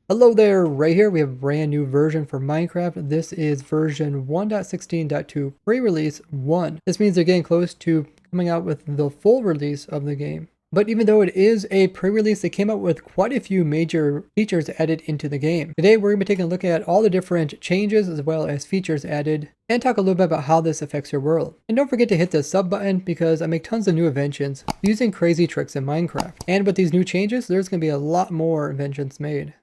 Hello there, Ray here. We have a brand new version for Minecraft. This is version 1.16.2 pre-release 1. This means they're getting close to coming out with the full release of the game. But even though it is a pre-release, they came out with quite a few major features added into the game. Today we're going to be taking a look at all the different changes as well as features added and talk a little bit about how this affects your world. And don't forget to hit the sub button because I make tons of new inventions using crazy tricks in Minecraft. And with these new changes, there's going to be a lot more inventions made.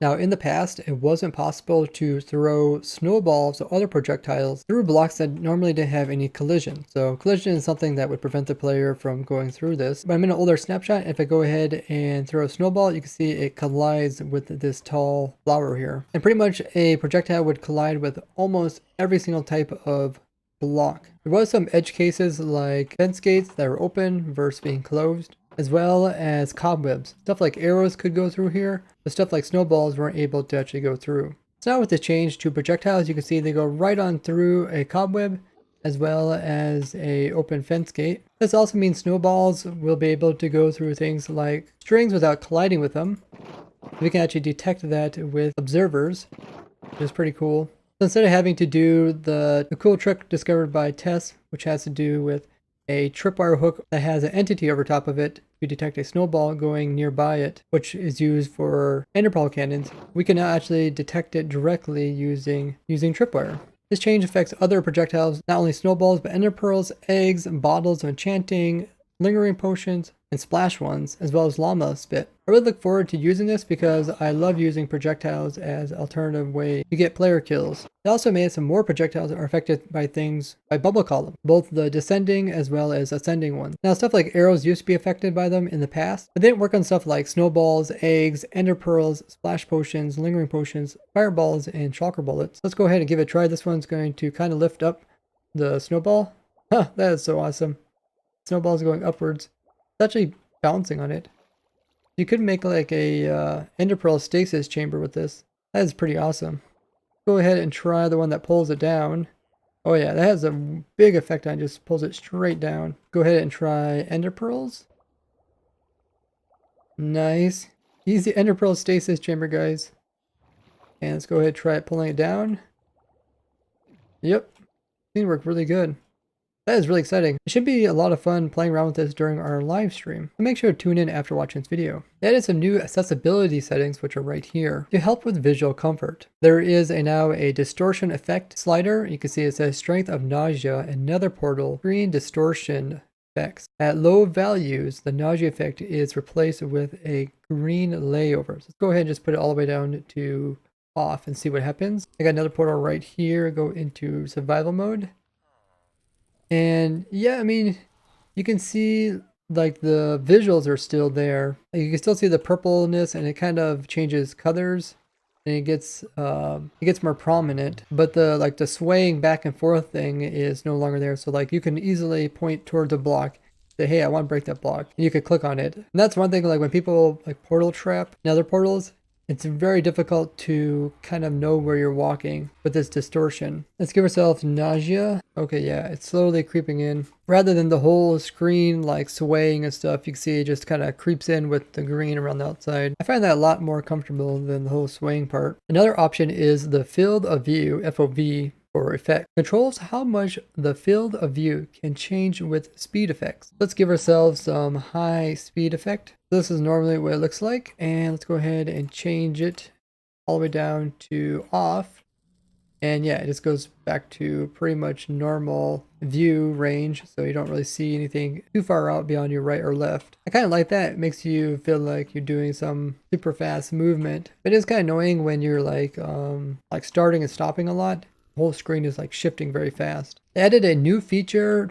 Now, in the past, it wasn't possible to throw snowballs or other projectiles through blocks that normally didn't have any collision. So collision is something that would prevent the player from going through this. But I'm in an older snapshot. If I go ahead and throw a snowball, you can see it collides with this tall flower here. And pretty much a projectile would collide with almost every single type of block. There was some edge cases like fence gates that were open versus being closed, as well as cobwebs. Stuff like arrows could go through here, but stuff like snowballs weren't able to actually go through. So now with the change to projectiles, you can see they go right on through a cobweb as well as a open fence gate. This also means snowballs will be able to go through things like strings without colliding with them. We can actually detect that with observers, which is pretty cool. So instead of having to do the cool trick discovered by Tess, which has to do with a tripwire hook that has an entity over top of it to detect a snowball going nearby it, which is used for enderpearl cannons, we can now actually detect it directly using tripwire. This change affects other projectiles, not only snowballs, but enderpearls, eggs, bottles of enchanting, lingering potions, and splash ones, as well as llama spit. I really look forward to using this because I love using projectiles as an alternative way to get player kills. They also made some more projectiles that are affected by things by bubble column, both the descending as well as ascending ones. Now stuff like arrows used to be affected by them in the past, but they didn't work on stuff like snowballs, eggs, ender pearls, splash potions, lingering potions, fireballs, and shulker bullets. Let's go ahead and give it a try. This one's going to kind of lift up the snowball. Huh, that is so awesome. Snowball's going upwards. It's actually bouncing on it. You could make like a ender pearl stasis chamber with this. That is pretty awesome. Go ahead and try the one that pulls it down. Oh yeah, that has a big effect on it. Just pulls it straight down. Go ahead and try ender pearls. Nice. Easy ender pearl stasis chamber, guys. And let's go ahead and try it pulling it down. Yep. Seems to work really good. That is really exciting. It should be a lot of fun playing around with this during our live stream. So make sure to tune in after watching this video. They added some new accessibility settings, which are right here, to help with visual comfort. There is now a distortion effect slider. You can see it says strength of nausea and nether portal screen distortion effects. At low values, the nausea effect is replaced with a green layover. So let's go ahead and just put it all the way down to off and see what happens. I got another portal right here. Go into survival mode. And yeah, I mean, you can see like the visuals are still there. You can still see the purpleness and it kind of changes colors and it gets more prominent, but the swaying back and forth thing is no longer there. So like you can easily point towards a block, say, hey, I want to break that block. And you could click on it. And that's one thing, like when people like portal trap nether portals, it's very difficult to kind of know where you're walking with this distortion. Let's give ourselves nausea. Okay, yeah, it's slowly creeping in. Rather than the whole screen like swaying and stuff, you can see it just kind of creeps in with the green around the outside. I find that a lot more comfortable than the whole swaying part. Another option is the field of view, FOV, or effect. Controls how much the field of view can change with speed effects. Let's give ourselves some high speed effect. This is normally what it looks like, and let's go ahead and change it all the way down to off. And yeah, it just goes back to pretty much normal view range, so you don't really see anything too far out beyond your right or left. I kind of like that. It makes you feel like you're doing some super fast movement. It is kind of annoying when you're like starting and stopping a lot. The whole screen is like shifting very fast. They added a new feature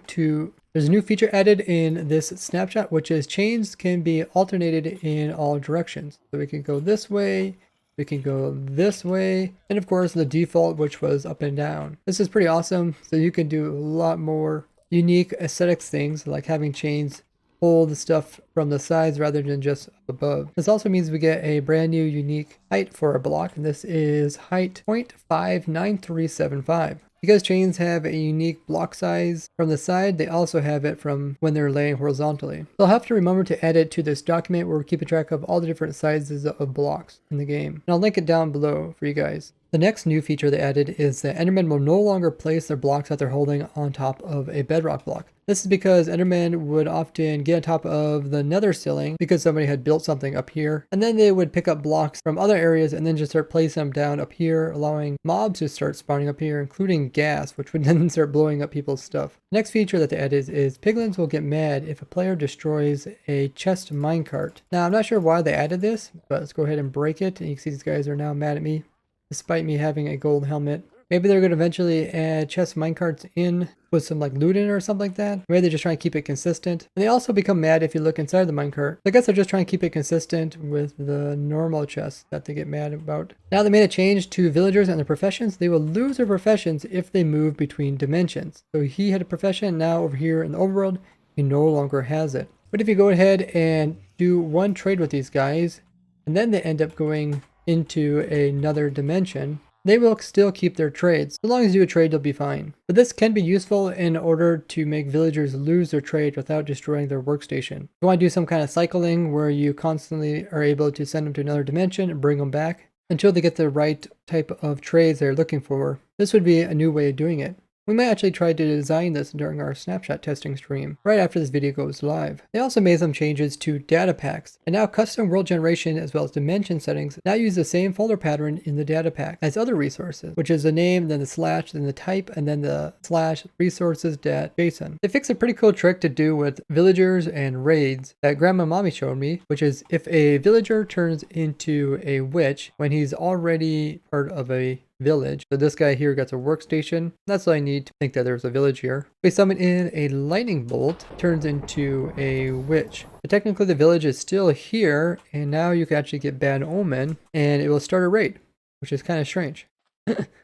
there's a new feature added in this snapshot, which is chains can be alternated in all directions. So we can go this way, we can go this way, and of course the default, which was up and down. This is pretty awesome. So you can do a lot more unique aesthetics things, like having chains pull the stuff from the sides rather than just up above. This also means we get a brand new unique height for a block, and this is height 0.59375. Because chains have a unique block size from the side, they also have it from when they're laying horizontally. So I'll have to remember to add it to this document where we're keeping track of all the different sizes of blocks in the game. And I'll link it down below for you guys. The next new feature they added is that Endermen will no longer place their blocks that they're holding on top of a bedrock block. This is because Endermen would often get on top of the Nether ceiling because somebody had built something up here, and then they would pick up blocks from other areas and then just start placing them down up here, allowing mobs to start spawning up here, including gas, which would then start blowing up people's stuff. Next feature that they added is Piglins will get mad if a player destroys a chest minecart. Now, I'm not sure why they added this, but let's go ahead and break it, and you can see these guys are now mad at me, despite me having a gold helmet. Maybe they're going to eventually add chest minecarts in with some like loot in it or something like that. Maybe they're just trying to keep it consistent. And they also become mad if you look inside the minecart. I guess they're just trying to keep it consistent with the normal chests that they get mad about. Now they made a change to villagers and their professions. They will lose their professions if they move between dimensions. So he had a profession, now over here in the overworld, he no longer has it. But if you go ahead and do one trade with these guys, and then they end up going into another dimension, they will still keep their trades. So long as you do a trade, you'll be fine. But this can be useful in order to make villagers lose their trade without destroying their workstation. You want to do some kind of cycling where you constantly are able to send them to another dimension and bring them back until they get the right type of trades they're looking for. This would be a new way of doing it. We might actually try to design this during our snapshot testing stream, right after this video goes live. They also made some changes to data packs, and now custom world generation as well as dimension settings now use the same folder pattern in the data pack as other resources, which is the name, then the slash, then the type, and then the slash resources.json. They fixed a pretty cool trick to do with villagers and raids that Grandma Mommy showed me, which is if a villager turns into a witch when he's already part of a village. So this guy here gets a workstation. That's all I need to think that there's a village here. We summon in a lightning bolt, turns into a witch. But technically the village is still here, and now you can actually get bad omen, and it will start a raid, which is kind of strange.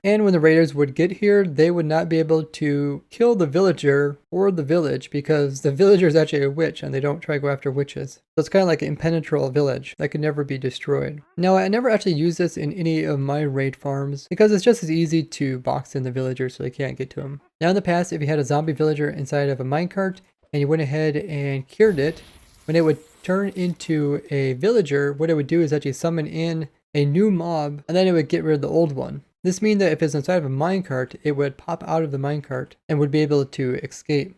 And when the raiders would get here, they would not be able to kill the villager or the village because the villager is actually a witch and they don't try to go after witches. So it's kind of like an impenetrable village that could never be destroyed. Now, I never actually use this in any of my raid farms because it's just as easy to box in the villagers so they can't get to them. Now in the past, if you had a zombie villager inside of a minecart and you went ahead and cured it, when it would turn into a villager, what it would do is actually summon in a new mob and then it would get rid of the old one. This means that if it's inside of a minecart, it would pop out of the minecart and would be able to escape.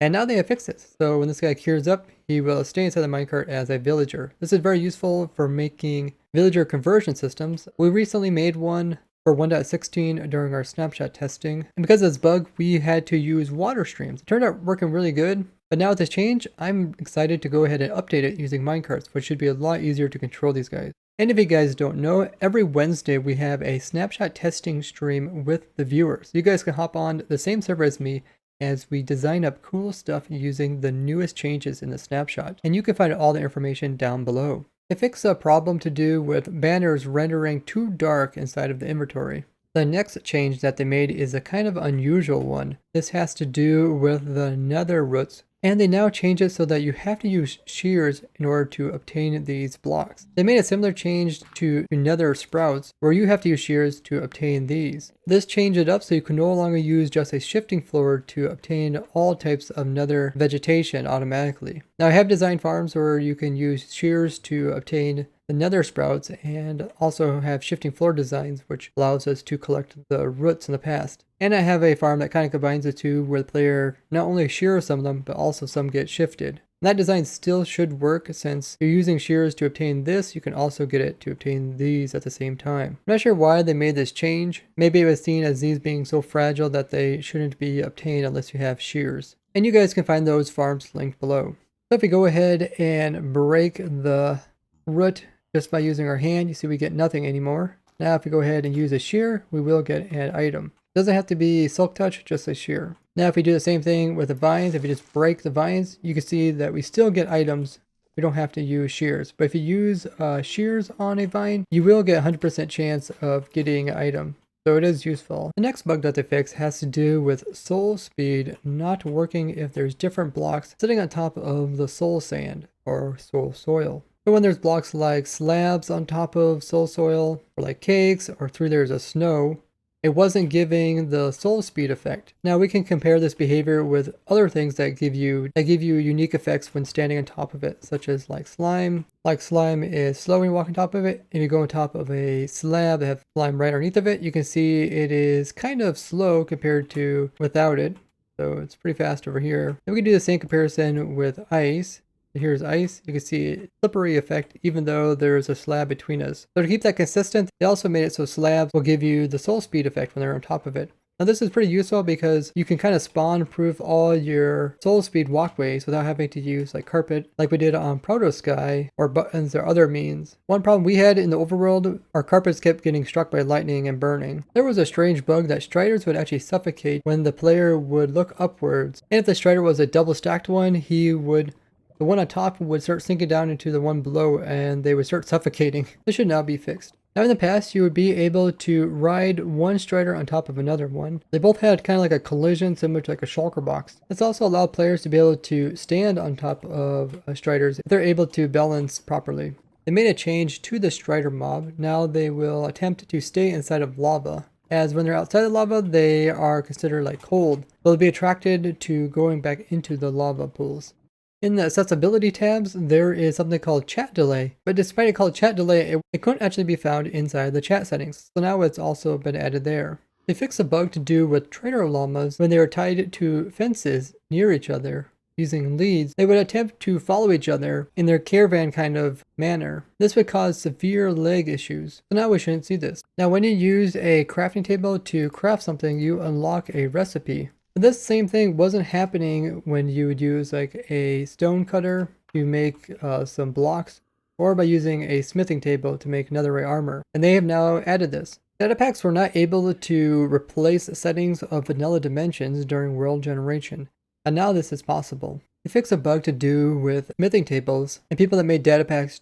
And now they have fixed this. So when this guy cures up, he will stay inside the minecart as a villager. This is very useful for making villager conversion systems. We recently made one for 1.16 during our snapshot testing. And because of this bug, we had to use water streams. It turned out working really good. But now with this change, I'm excited to go ahead and update it using minecarts, which should be a lot easier to control these guys. And if you guys don't know, every Wednesday we have a snapshot testing stream with the viewers. You guys can hop on the same server as me as we design up cool stuff using the newest changes in the snapshot. And you can find all the information down below. It fixed a problem to do with banners rendering too dark inside of the inventory. The next change that they made is a kind of unusual one. This has to do with the nether roots. And they now change it so that you have to use shears in order to obtain these blocks. They made a similar change to nether sprouts where you have to use shears to obtain these. This changed it up so you can no longer use just a shifting floor to obtain all types of nether vegetation automatically. Now I have designed farms where you can use shears to obtain the nether sprouts and also have shifting floor designs, which allows us to collect the roots in the past. And I have a farm that kind of combines the two where the player not only shears some of them, but also some get shifted. And that design still should work since you're using shears to obtain this, you can also get it to obtain these at the same time. I'm not sure why they made this change. Maybe it was seen as these being so fragile that they shouldn't be obtained unless you have shears. And you guys can find those farms linked below. So if we go ahead and break the root just by using our hand, you see we get nothing anymore. Now if we go ahead and use a shear, we will get an item. Doesn't have to be silk touch, just a shear. Now if we do the same thing with the vines, if you just break the vines, you can see that we still get items. We don't have to use shears. But if you use shears on a vine, you will get 100% chance of getting an item. So it is useful. The next bug that they fixed has to do with soul speed not working if there's different blocks sitting on top of the soul sand or soul soil. So when there's blocks like slabs on top of soul soil, or like cakes, or 3 layers of snow, it wasn't giving the soul speed effect. Now we can compare this behavior with other things that give you unique effects when standing on top of it, such as like slime. Like slime is slow when you walk on top of it. If you go on top of a slab that has slime right underneath of it, you can see it is kind of slow compared to without it. So it's pretty fast over here. Then we can do the same comparison with ice. Here's ice. You can see a slippery effect even though there's a slab between us. So to keep that consistent, they also made it so slabs will give you the soul speed effect when they're on top of it. Now this is pretty useful because you can kind of spawn proof all your soul speed walkways without having to use like carpet like we did on ProtoSky or buttons or other means. One problem we had in the overworld, our carpets kept getting struck by lightning and burning. There was a strange bug that striders would actually suffocate when the player would look upwards. And if the strider was a double stacked one, the one on top would start sinking down into the one below and they would start suffocating. This should now be fixed. Now in the past, you would be able to ride one strider on top of another one. They both had kind of like a collision similar to like a shulker box. This also allowed players to be able to stand on top of striders if they're able to balance properly. They made a change to the strider mob. Now they will attempt to stay inside of lava, as when they're outside the lava, they are considered like cold. They'll be attracted to going back into the lava pools. In the accessibility tabs, there is something called chat delay, but despite it called chat delay, it couldn't actually be found inside the chat settings, so now it's also been added there. They fixed a bug to do with trader llamas when they were tied to fences near each other. Using leads, they would attempt to follow each other in their caravan kind of manner. This would cause severe leg issues, so now we shouldn't see this. Now when you use a crafting table to craft something, you unlock a recipe. This same thing wasn't happening when you would use like a stone cutter to make some blocks, or by using a smithing table to make netherite armor, and they have now added this. Data packs were not able to replace settings of vanilla dimensions during world generation, and now this is possible. They fixed a bug to do with smithing tables and people that made data packs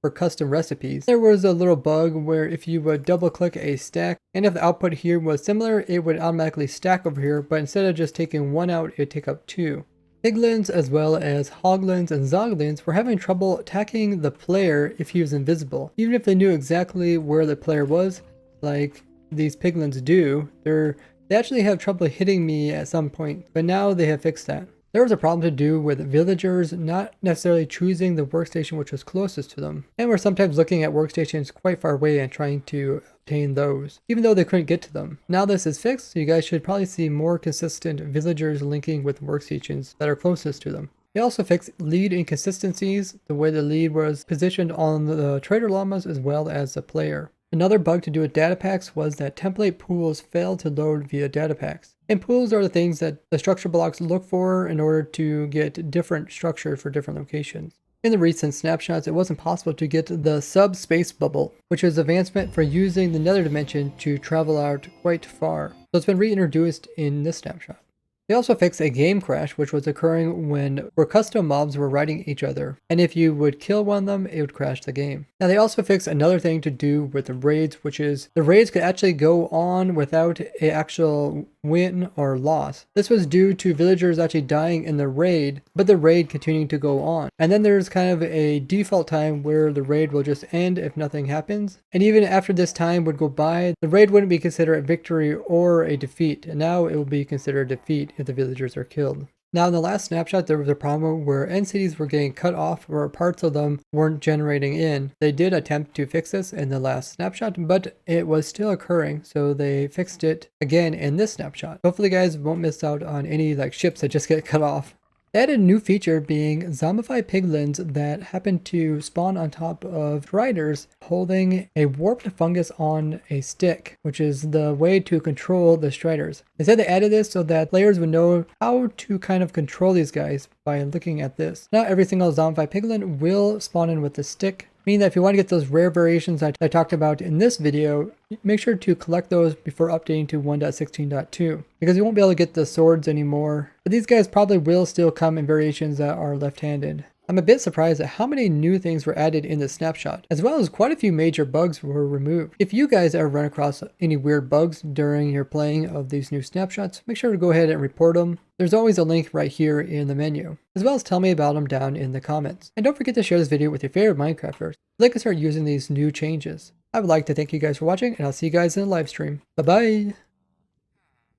for custom recipes. There was a little bug where if you would double click a stack and if the output here was similar, it would automatically stack over here, but instead of just taking one out, it would take up two. Piglins as well as hoglins and zoglins were having trouble attacking the player if he was invisible. Even if they knew exactly where the player was, like these piglins do, they actually have trouble hitting me at some point, but now they have fixed that. There was a problem to do with villagers not necessarily choosing the workstation which was closest to them, and were sometimes looking at workstations quite far away and trying to obtain those, even though they couldn't get to them. Now this is fixed, so you guys should probably see more consistent villagers linking with workstations that are closest to them. They also fixed lead inconsistencies, the way the lead was positioned on the trader llamas as well as the player. Another bug to do with data packs was that template pools failed to load via data packs. And pools are the things that the structure blocks look for in order to get different structure for different locations. In the recent snapshots, it wasn't possible to get the subspace bubble, which is advancement for using the nether dimension to travel out quite far. So it's been reintroduced in this snapshot. They also fixed a game crash which was occurring where custom mobs were riding each other, and if you would kill one of them, it would crash the game. Now they also fixed another thing to do with the raids, which is the raids could actually go on without an actual win or loss. This was due to villagers actually dying in the raid, but the raid continuing to go on. And then there's kind of a default time where the raid will just end if nothing happens. And even after this time would go by, the raid wouldn't be considered a victory or a defeat, and now it will be considered a defeat if the villagers are killed. Now in the last snapshot, there was a problem where end cities were getting cut off or parts of them weren't generating in. They did attempt to fix this in the last snapshot, but it was still occurring, so they fixed it again in this snapshot. Hopefully you guys won't miss out on any like ships that just get cut off. They added a new feature being zombified piglins that happen to spawn on top of riders holding a warped fungus on a stick, which is the way to control the striders. They said they added this so that players would know how to kind of control these guys by looking at this. Not every single zombified piglin will spawn in with the stick, meaning that if you want to get those rare variations I talked about in this video, make sure to collect those before updating to 1.16.2, because you won't be able to get the swords anymore. But these guys probably will still come in variations that are left-handed. I'm a bit surprised at how many new things were added in the snapshot, as well as quite a few major bugs were removed. If you guys ever run across any weird bugs during your playing of these new snapshots, make sure to go ahead and report them. There's always a link right here in the menu, as well as tell me about them down in the comments. And don't forget to share this video with your favorite Minecrafters. I'd like to start using these new changes. I would like to thank you guys for watching, and I'll see you guys in the live stream. Bye-bye!